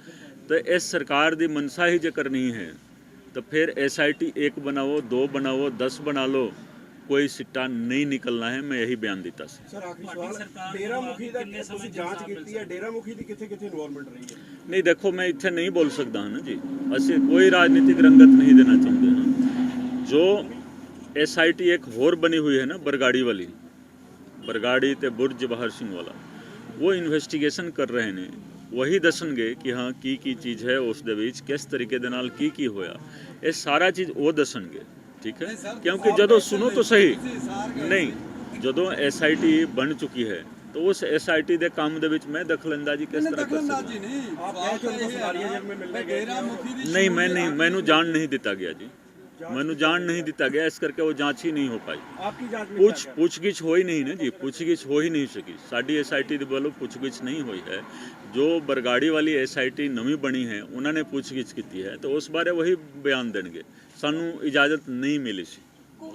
तो इस सरकार की मनसा ही जेकर नहीं है तो फिर SIT 1 बनाओ, 2 बनाओ, 10 बना लो, कोई सिट्टा नहीं निकलना है। मैं यही बयान दिता सी। ਸਰ ਆਖਰੀ ਸਵਾਲ, ਡੇਰਾ ਮੁਖੀ ਦਾ ਤੁਸੀਂ ਜਾਂਚ ਕੀਤੀ ਹੈ, ਡੇਰਾ ਮੁਖੀ ਦੀ ਕਿੱਥੇ ਕਿੱਥੇ ਇਨਵੋਲਵਮੈਂਟ ਰਹੀ ਹੈ? नहीं देखो, मैं इतने नहीं बोल सकता हूँ ना जी, असं कोई राजनीतिक रंगत नहीं देना चाहते हैं। जो SIT एक होर बनी हुई है ना, बरगाड़ी वाली, बरगाड़ी ते बुर्ज बहार सिंह वाला, वो इन्वेस्टिगेशन कर रहे हैं। वही दसणगे कि हाँ की चीज़ है उस दे विच किस तरीके दे नाल की होया, ये सारा चीज़ वो दसणगे। ठीक है, क्योंकि जदों सुनो तो सही नहीं, जदों SIT बन चुकी है तो उस SIT दे काम दे विच मैं दखलअंदाजी किस तरह कर सकता? नहीं, मैं नहीं, मैनू जान नहीं दिता गया जी, मैनू जान नहीं दिता गया, इस करके वो जांच ही नहीं हो पाई। आपकी जांच में पूछगिछ हो ही नहीं ना जी, पूछगिछ हो ही नहीं सकी। साड़ी SIT दे वालों पूछगिछ नहीं हुई है। जो बरगाड़ी वाली SIT नवी बनी है उन्होंने पूछगिछ की है तो उस बारे वही बयान देंगे। सानू इजाजत नहीं मिली सी,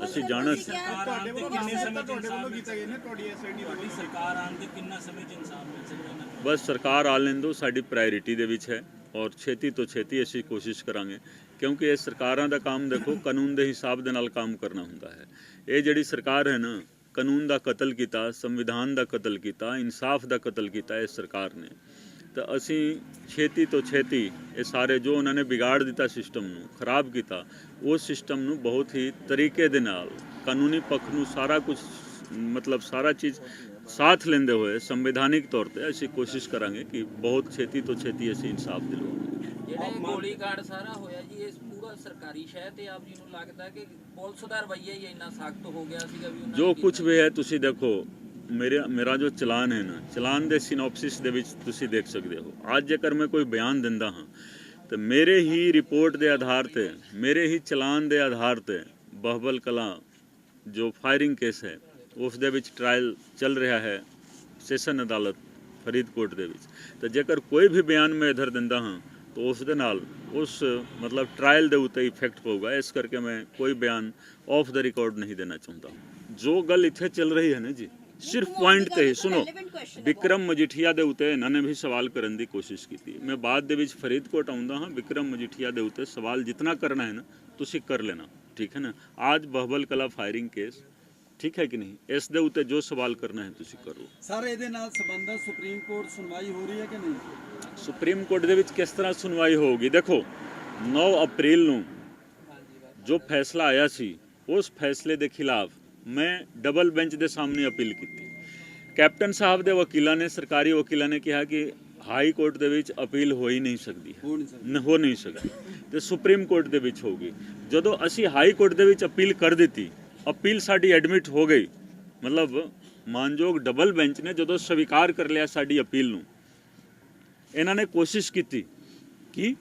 ਅਸੀਂ ਜਾਣਾ ਸੀ। ਤੁਹਾਡੇ ਵੱਲੋਂ ਕਿੰਨੇ ਸਮੇਂ ਤੁਹਾਡੇ ਵੱਲੋਂ ਕੀਤਾ ਗਿਆ ਨੇ ਤੁਹਾਡੀ SIT ਸਰਕਾਰ ਆਉਣ ਦੇ ਕਿੰਨਾ ਸਮੇਂ ਚ ਇਨਸਾਫ ਮਿਲ ਸਕਦਾ ਹੈ? ਬਸ ਸਰਕਾਰ ਆ ਲੈਣ ਦਿਓ, ਸਾਡੀ ਪ੍ਰਾਇੋਰਟੀ ਦੇ ਵਿੱਚ ਹੈ ਔਰ ਛੇਤੀ ਤੋਂ ਛੇਤੀ ਅਸੀਂ ਕੋਸ਼ਿਸ਼ ਕਰਾਂਗੇ, ਕਿਉਂਕਿ ਇਹ ਸਰਕਾਰਾਂ ਦਾ ਕੰਮ ਦੇਖੋ ਕਾਨੂੰਨ ਦੇ ਹਿਸਾਬ ਦੇ ਨਾਲ ਕੰਮ ਕਰਨਾ ਹੁੰਦਾ ਹੈ। ਇਹ ਜਿਹੜੀ ਸਰਕਾਰ ਹੈ ਨਾ, ਕਾਨੂੰਨ ਦਾ ਕਤਲ ਕੀਤਾ, ਸੰਵਿਧਾਨ ਦਾ ਕਤਲ ਕੀਤਾ, ਇਨਸਾਫ ਦਾ ਕਤਲ ਕੀਤਾ ਇਸ ਸਰਕਾਰ ਨੇ। ਤਾਂ ਅਸੀਂ ਛੇਤੀ ਤੋਂ ਛੇਤੀ ਇਹ ਸਾਰੇ ਜੋ ਉਹਨਾਂ ਨੇ ਵਿਗਾੜ ਦਿੱਤਾ ਸਿਸਟਮ ਨੂੰ, ਖਰਾਬ ਕੀਤਾ, ਉਸ ਸਿਸਟਮ ਨੂੰ ਬਹੁਤ ਹੀ ਤਰੀਕੇ ਦੇ ਨਾਲ ਕਾਨੂੰਨੀ ਪੱਖ ਨੂੰ ਸਾਰਾ ਕੁਝ ਮਤਲਬ ਸਾਰਾ ਚੀਜ਼ ਸਾਥ ਲੈਂਦੇ ਹੋਏ ਸੰਵਿਧਾਨਿਕ ਤੌਰ ਤੇ ਅਸੀਂ ਕੋਸ਼ਿਸ਼ ਕਰਾਂਗੇ ਕਿ ਬਹੁਤ ਛੇਤੀ ਤੋਂ ਛੇਤੀ ਅਸੀਂ ਇਨਸਾਫ ਦਿਲਵਾਵਾਂਗੇ। ਜਿਹੜਾ ਗੋਲੀकांड ਸਾਰਾ ਹੋਇਆ ਜੀ, ਇਸ ਪੂਰਾ ਸਰਕਾਰੀ ਸ਼ਹਿ ਤੇ ਆਪ ਜੀ ਨੂੰ ਲੱਗਦਾ ਕਿ ਪੁਲਿਸ ਦਾ ਰਵੱਈਆ ਹੀ ਇੰਨਾ ਸਖਤ ਹੋ ਗਿਆ ਸੀਗਾ ਵੀ ਉਹਨਾਂ ਜੋ ਕੁਝ ਵੀ ਹੈ ਤੁਸੀਂ ਦੇਖੋ, ਮੇਰਾ ਜੋ ਚਲਾਨ ਹੈ ਨਾ, ਚਲਾਨ ਦੇ ਸਿਨੋਪਸਿਸ ਦੇ ਵਿੱਚ ਤੁਸੀਂ ਦੇਖ ਸਕਦੇ ਹੋ। ਅੱਜ ਜੇਕਰ ਮੈਂ ਕੋਈ ਬਿਆਨ ਦਿੰਦਾ ਹਾਂ ਤੇ ਮੇਰੇ ਹੀ ਰਿਪੋਰਟ ਦੇ ਆਧਾਰ ਤੇ, ਮੇਰੇ ਹੀ ਚਲਾਨ ਦੇ ਆਧਾਰ ਤੇ ਬਹਬਲ ਕਲਾਂ ਜੋ ਫਾਇਰਿੰਗ ਕੇਸ ਹੈ ਉਸ ਦੇ ਵਿੱਚ ਟ੍ਰਾਇਲ ਚੱਲ ਰਿਹਾ ਹੈ ਸੈਸ਼ਨ ਅਦਾਲਤ ਫਰੀਦਕੋਟ ਦੇ ਵਿੱਚ। ਤਾਂ ਜੇਕਰ ਕੋਈ ਵੀ ਬਿਆਨ ਮੈਂ ਇਧਰ ਦਿੰਦਾ ਹਾਂ ਤਾਂ ਉਸ ਦੇ ਨਾਲ ਉਸ ਮਤਲਬ ਟ੍ਰਾਇਲ ਦੇ ਉੱਤੇ ਇਫੈਕਟ ਪਊਗਾ। ਇਸ ਕਰਕੇ ਮੈਂ ਕੋਈ ਬਿਆਨ ਆਫ ਦਾ ਰਿਕਾਰਡ ਨਹੀਂ ਦੇਣਾ ਚਾਹੁੰਦਾ। ਜੋ ਗੱਲ ਇੱਥੇ ਚੱਲ ਰਹੀ ਹੈ ਨਾ ਜੀ, ਸਿਰਫ ਪੁਆਇੰਟ ਤੇ ਸੁਣੋ, ਵਿਕਰਮ ਮਜੀਠੀਆ ਦੇ ਉੱਤੇ ਇਹਨਾਂ ਨੇ ਵੀ ਸਵਾਲ ਕਰਨ ਦੀ ਕੋਸ਼ਿਸ਼ ਕੀਤੀ। ਮੈਂ ਬਾਅਦ ਦੇ ਵਿੱਚ ਫਰੀਦਕੋਟ ਆਉਂਦਾ ਹਾਂ, ਵਿਕਰਮ ਮਜੀਠੀਆ ਦੇ ਉੱਤੇ ਸਵਾਲ ਜਿੰਨਾ ਕਰਨਾ ਹੈ ਨਾ ਤੁਸੀਂ ਕਰ ਲੈਣਾ, ਠੀਕ ਹੈ ਨਾ। ਅੱਜ ਬਹਬਲ ਕਲਾ ਫਾਇਰਿੰਗ ਕੇਸ, ਠੀਕ ਹੈ ਕਿ ਨਹੀਂ, ਇਸ ਦੇ ਉੱਤੇ ਜੋ ਸਵਾਲ ਕਰਨਾ ਹੈ ਤੁਸੀਂ ਕਰੋ। ਸਰ ਇਹਦੇ ਨਾਲ ਸੰਬੰਧਿਤ ਸੁਪਰੀਮ ਕੋਰਟ ਸੁਣਵਾਈ ਹੋ ਰਹੀ ਹੈ ਕਿ ਨਹੀਂ? ਸੁਪਰੀਮ ਕੋਰਟ ਦੇ ਵਿੱਚ ਕਿਸ ਤਰ੍ਹਾਂ ਸੁਣਵਾਈ ਹੋਊਗੀ? ਦੇਖੋ 9 ਅਪ੍ਰੈਲ ਨੂੰ ਜੋ ਫੈਸਲਾ ਆਇਆ ਸੀ ਉਸ ਫੈਸਲੇ ਦੇ ਖਿਲਾਫ ਮੈਂ ਡਬਲ ਬੈਂਚ ਦੇ ਸਾਹਮਣੇ ਅਪੀਲ ਕੀਤੀ। ਕੈਪਟਨ ਸਾਹਿਬ ਦੇ ਵਕੀਲਾਂ ਨੇ, ਸਰਕਾਰੀ ਵਕੀਲਾਂ ਨੇ ਕਿਹਾ ਕਿ ਹਾਈ ਕੋਰਟ ਦੇ ਵਿੱਚ ਅਪੀਲ ਹੋ ਹੀ ਨਹੀਂ ਸਕਦੀ, ਹੋ ਨਹੀਂ ਸਕਦੀ ਤੇ ਸੁਪਰੀਮ ਕੋਰਟ ਦੇ ਵਿੱਚ ਹੋਊਗੀ। ਜਦੋਂ ਅਸੀਂ ਹਾਈ ਕੋਰਟ ਦੇ ਵਿੱਚ ਅਪੀਲ ਕਰ ਦਿੱਤੀ, ਅਪੀਲ ਸਾਡੀ ਐਡਮਿਟ ਹੋ ਗਈ, ਮਤਲਬ ਮਾਨਯੋਗ ਡਬਲ ਬੈਂਚ ਨੇ ਜਦੋਂ ਸਵੀਕਾਰ ਕਰ ਲਿਆ ਸਾਡੀ ਅਪੀਲ ਨੂੰ, ਇਹਨਾਂ ਨੇ ਕੋਸ਼ਿਸ਼ ਕੀਤੀ ਕਿ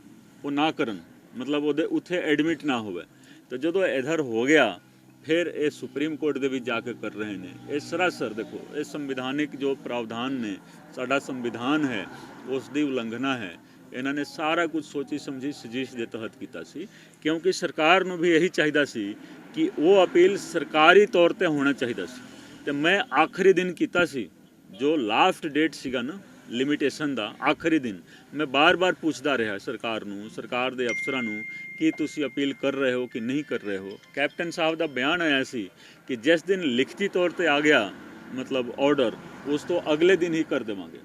ਉਹ ਨਾ ਕਰਨ, ਮਤਲਬ ਉਹਦੇ ਉੱਥੇ ਐਡਮਿਟ ਨਾ ਹੋਵੇ। ਤਾਂ ਜਦੋਂ ਇਧਰ ਹੋ ਗਿਆ ਫਿਰ ਇਹ ਸੁਪਰੀਮ ਕੋਰਟ ਦੇ ਵਿੱਚ ਜਾ ਕੇ ਕਰ ਰਹੇ ਨੇ। ਇਹ ਸਰਾਸਰ ਦੇਖੋ, ਇਹ ਸੰਵਿਧਾਨਿਕ ਜੋ ਪ੍ਰਾਵਧਾਨ ਨੇ, ਸਾਡਾ ਸੰਵਿਧਾਨ ਹੈ, ਉਸ ਦੀ ਉਲੰਘਣਾ ਹੈ। ਇਹਨਾਂ ਨੇ ਸਾਰਾ ਕੁਝ ਸੋਚੀ ਸਮਝੀ ਸਾਜ਼ਿਸ਼ ਦੇ ਤਹਿਤ ਕੀਤਾ ਸੀ, ਕਿਉਂਕਿ ਸਰਕਾਰ ਨੂੰ ਵੀ ਇਹੀ ਚਾਹੀਦਾ ਸੀ ਕਿ ਉਹ ਅਪੀਲ ਸਰਕਾਰੀ ਤੌਰ ਤੇ ਹੋਣਾ ਚਾਹੀਦਾ ਸੀ। ਤੇ ਮੈਂ ਆਖਰੀ ਦਿਨ ਕੀਤਾ ਸੀ, ਜੋ ਲਾਸਟ ਡੇਟ ਸੀਗਾ ਨਾ ਲਿਮਿਟੇਸ਼ਨ ਦਾ, ਆਖਰੀ ਦਿਨ ਮੈਂ ਬਾਰ-ਬਾਰ ਪੁੱਛਦਾ ਰਿਹਾ ਸਰਕਾਰ ਨੂੰ, ਸਰਕਾਰ ਦੇ ਅਫਸਰਾਂ ਨੂੰ ਕਿ ਤੁਸੀਂ ਅਪੀਲ ਕਰ ਰਹੇ ਹੋ ਕਿ ਨਹੀਂ ਕਰ ਰਹੇ ਹੋ। ਕੈਪਟਨ ਸਾਹਿਬ ਦਾ ਬਿਆਨ ਆਇਆ ਸੀ ਕਿ ਜਿਸ ਦਿਨ ਲਿਖਤੀ ਤੌਰ ਤੇ ਆ ਗਿਆ ਮਤਲਬ ਆਰਡਰ, ਉਸ ਤੋਂ ਅਗਲੇ ਦਿਨ ਹੀ ਕਰ ਦੇਵਾਂਗੇ,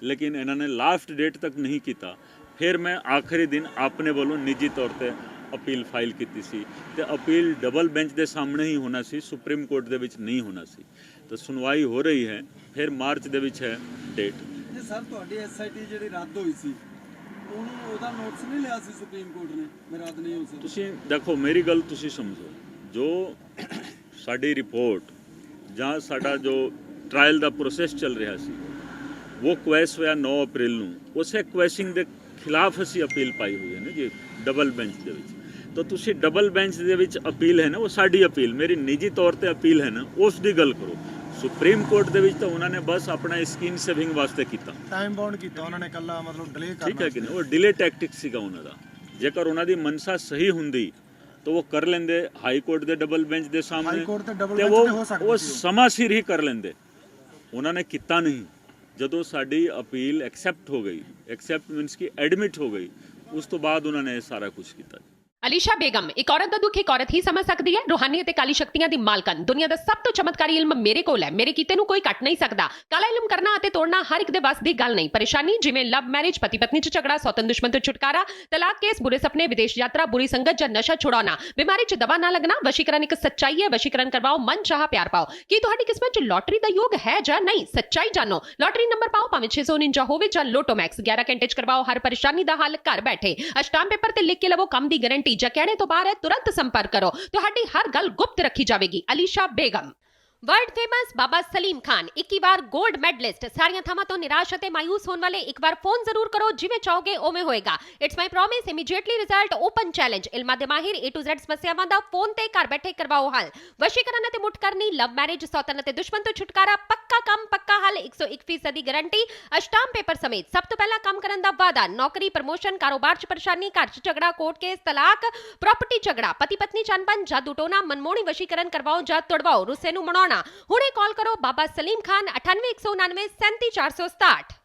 ਲੇਕਿਨ ਇਹਨਾਂ ਨੇ ਲਾਸਟ ਡੇਟ ਤੱਕ ਨਹੀਂ ਕੀਤਾ। ਫਿਰ ਮੈਂ ਆਖਰੀ ਦਿਨ ਆਪਣੇ ਵੱਲੋਂ ਨਿੱਜੀ ਤੌਰ ਤੇ ਅਪੀਲ ਫਾਈਲ ਕੀਤੀ ਸੀ ਤੇ ਅਪੀਲ ਡਬਲ ਬੈਂਚ ਦੇ ਸਾਹਮਣੇ ਹੀ ਹੋਣਾ ਸੀ, ਸੁਪਰੀਮ ਕੋਰਟ ਦੇ ਵਿੱਚ ਨਹੀਂ ਹੋਣਾ ਸੀ। ਤਾਂ ਸੁਣਵਾਈ ਹੋ ਰਹੀ ਹੈ, ਫਿਰ ਮਾਰਚ ਦੇ ਵਿੱਚ ਹੈ ਡੇਟ। ਜੇ ਸਰ ਤੁਹਾਡੀ ਐਸਆਈਟੀ ਜਿਹੜੀ ਰੱਦ ਹੋਈ ਸੀ ਉਹਦਾ ਨੋਟਿਸ ਨਹੀਂ ਲਿਆ ਸੀ ਸੁਪਰੀਮ ਕੋਰਟ ਨੇ ਮੈਂ ਰੱਦ ਨਹੀਂ ਹੋ ਸਕਦੀ? ਤੁਸੀਂ ਦੇਖੋ, ਮੇਰੀ ਗੱਲ ਤੁਸੀਂ ਸਮਝੋ, ਜੋ ਸਾਡੀ ਰਿਪੋਰਟ ਜਾਂ ਸਾਡਾ ਜੋ ਟ੍ਰਾਇਲ ਦਾ ਪ੍ਰੋਸੈਸ ਚੱਲ ਰਿਹਾ ਸੀ ਉਹ ਕੁਐਸ ਹੋਇਆ 9 ਅਪ੍ਰੈਲ ਨੂੰ। ਉਸੇ ਕੁਐਸਿੰਗ ਦੇ ਖਿਲਾਫ ਅਸੀਂ ਅਪੀਲ ਪਾਈ ਹੋਈ ਹੈ ਨਾ ਜੀ ਡਬਲ ਬੈਂਚ ਦੇ ਵਿੱਚ। ਤਾਂ ਤੁਸੀਂ ਡਬਲ ਬੈਂਚ ਦੇ ਵਿੱਚ ਅਪੀਲ ਹੈ ਨਾ, ਉਹ ਸਾਡੀ ਅਪੀਲ, ਮੇਰੀ ਨਿੱਜੀ ਤੌਰ ਤੇ ਅਪੀਲ ਹੈ ਨਾ, ਉਸ ਦੀ ਗੱਲ ਕਰੋ। ਸੁਪਰੀਮ ਕੋਰਟ ਦੇ ਵਿੱਚ ਤਾਂ ਉਹਨਾਂ ਨੇ ਬਸ ਆਪਣਾ ਸਕੀਮ ਸੇਵਿੰਗ ਵਾਸਤੇ ਕੀਤਾ, ਟਾਈਮ ਬਾਉਂਡ ਕੀਤਾ ਉਹਨਾਂ ਨੇ, ਕੱਲਾ ਮਤਲਬ ਡਿਲੇ ਕਰਨਾ। ਠੀਕ ਹੈ ਕਿ ਨਹੀਂ? ਉਹ ਡਿਲੇ ਟੈਕਟਿਕ ਸੀਗਾ ਉਹਨਾਂ ਦਾ। ਜੇਕਰ ਉਹਨਾਂ ਦੀ ਮਨਸਾ ਸਹੀ ਹੁੰਦੀ ਤਾਂ ਉਹ ਕਰ ਲੈਂਦੇ ਹਾਈ ਕੋਰਟ ਦੇ ਡਬਲ ਬੈਂਚ ਦੇ ਸਾਹਮਣੇ, ਹਾਈ ਕੋਰਟ ਤੇ ਡਬਲ ਤੇ ਬੈਂਚ ਤੇ ਹੋ ਸਕਦੀ ਉਹ ਸੀ। ਸਮਾਂ ਸਿਰ ਹੀ ਕਰ ਲੈਂਦੇ। ਉਹਨਾਂ ਨੇ ਕੀਤਾ ਨਹੀਂ। ਜਦੋਂ ਸਾਡੀ ਅਪੀਲ ਐਕਸੈਪਟ ਹੋ ਗਈ, ਐਕਸੈਪਟ ਮੀਨਸ ਕਿ ਐਡਮਿਟ ਹੋ ਗਈ, ਉਸ ਤੋਂ ਬਾਅਦ ਉਹਨਾਂ ਨੇ ਇਹ ਸਾਰਾ ਕੁਝ ਕੀਤਾ। ਅਲੀਸ਼ਾ ਬੇਗਮ, ਇੱਕ ਔਰਤ ਦਾ ਦੁੱਖ ਇੱਕ ਔਰਤ ਹੀ ਸਮਝ ਸਕਦੀ ਹੈ। ਰੂਹਾਨੀ ਅਤੇ ਕਾਲੀ ਸ਼ਕਤੀਆਂ ਦੀ ਮਾਲਕਨ, ਦੁਨੀਆ ਦਾ ਸਭ ਤੋਂ ਚਮਤਕਾਰੀ ਇਲਮ ਮੇਰੇ ਕੋਲ ਹੈ। ਮੇਰੇ ਕੀਤੇ ਨੂੰ ਕੋਈ ਕੱਟ ਨਹੀਂ ਸਕਦਾ। ਕਾਲਾ ਇਲਮ ਕਰਨਾ ਅਤੇ ਤੋੜਨਾ ਹਰ ਇੱਕ ਦੇ ਵੱਸ ਦੀ ਗੱਲ ਨਹੀਂ। ਪਰੇਸ਼ਾਨੀ ਜਿਵੇਂ ਲਵ ਮੈਰਿਜ, ਪਤੀ ਪਤਨੀ 'ਚ ਝਗੜਾ, ਸੌਤਨ ਦੁਸ਼ਮਣ ਤੋਂ ਛੁਟਕਾਰਾ, ਤਲਾਕ ਕੇਸ, ਬੁਰੇ ਸੁਪਨੇ, ਵਿਦੇਸ਼ ਯਾਤਰਾ, ਬੁਰੀ ਸੰਗਤ ਜਾਂ ਨਸ਼ਾ ਛੁਡਾਉਣਾ, ਬਿਮਾਰੀ 'ਚ ਦਵਾ ਨਾ ਲੱਗਣਾ। ਵਸ਼ੀਕਰਨ ਇੱਕ ਸੱਚਾਈ ਹੈ। ਵਸ਼ੀਕਰਨ ਕਰਵਾਓ, ਮਨ ਚਾਹਾ ਪਿਆਰ ਪਾਓ। ਕੀ ਤੁਹਾਡੀ ਕਿਸਮਤ 'ਚ ਲੋਟਰੀ ਦਾ ਯੋਗ ਹੈ ਜਾਂ ਨਹੀਂ? ਸੱਚਾਈ ਜਾਣੋ। ਲੋਟਰੀ ਨੰਬਰ ਪਾਓ, ਭਾਵੇਂ 649 ਹੋਵੇ ਜਾਂ ਲੋਟੋ ਮੈਕਸ। 11 ਘੰਟੇ 'ਚ ਕਰਵਾਓ ਹਰ ਪਰੇਸ਼ਾਨੀ ਦਾ ਹੱਲ ਘਰ ਬੈਠੇ। ਅਸ਼ਟਾਮ ਪੇਪਰ ਤੇ ਲਿਖ ਕੇ ਲਵੋ ਕੰਮ ਦੀ ਗਾਰੰਟੀ। ਜਾਂ ਕਹਿਣੇ ਤੋਂ ਬਾਹਰ तुरंत संपर्क करो, ਤੁਹਾਡੀ ਹਰ ਗੱਲ ਗੁਪਤ ਰੱਖੀ ਜਾਵੇਗੀ। ਅਲੀਸ਼ਾ ਬੇਗਮ। वर्ल्ड फेमस बाबा सलीम खान 21 बार गोल्ड मेडलिस्ट। सारियां थावां तो निराश ਅਤੇ ਮਾयूस होने वाले एक बार फोन जरूर करो, जिवें चाहोगे उवें होएगा। It's my promise, immediately result, open challenge. इल्मां दे माहिर A to Z समस्यावां दा फोन ते घर बैठे करवाओ हल। वशीकरण ਅਤੇ मुठ करनी, लव मैरिज, सौतन ਅਤੇ दुश्मन तो छुटकारा, पक्का काम पक्का हल, 101% गारंटी, अष्टाम पेपर समेत। सब तो पहला काम करन दा वादा, नौकरी, प्रमोशन, कारोबार च परेशानी, घर च झगड़ा, कोर्ट केस, तलाक, प्रॉपर्टी झगड़ा, पति पत्नी च अनबन, जादू टोना, मनमोहनी वशीकरण करवाओ ਜਾਂ तुड़वाओ, रुस्से ਨੂੰ मनाउणा। ਹੁਣੇ ਕਾਲ ਕਰੋ ਬਾਬਾ ਸਲੀਮ ਖਾਨ 98 199 37 467।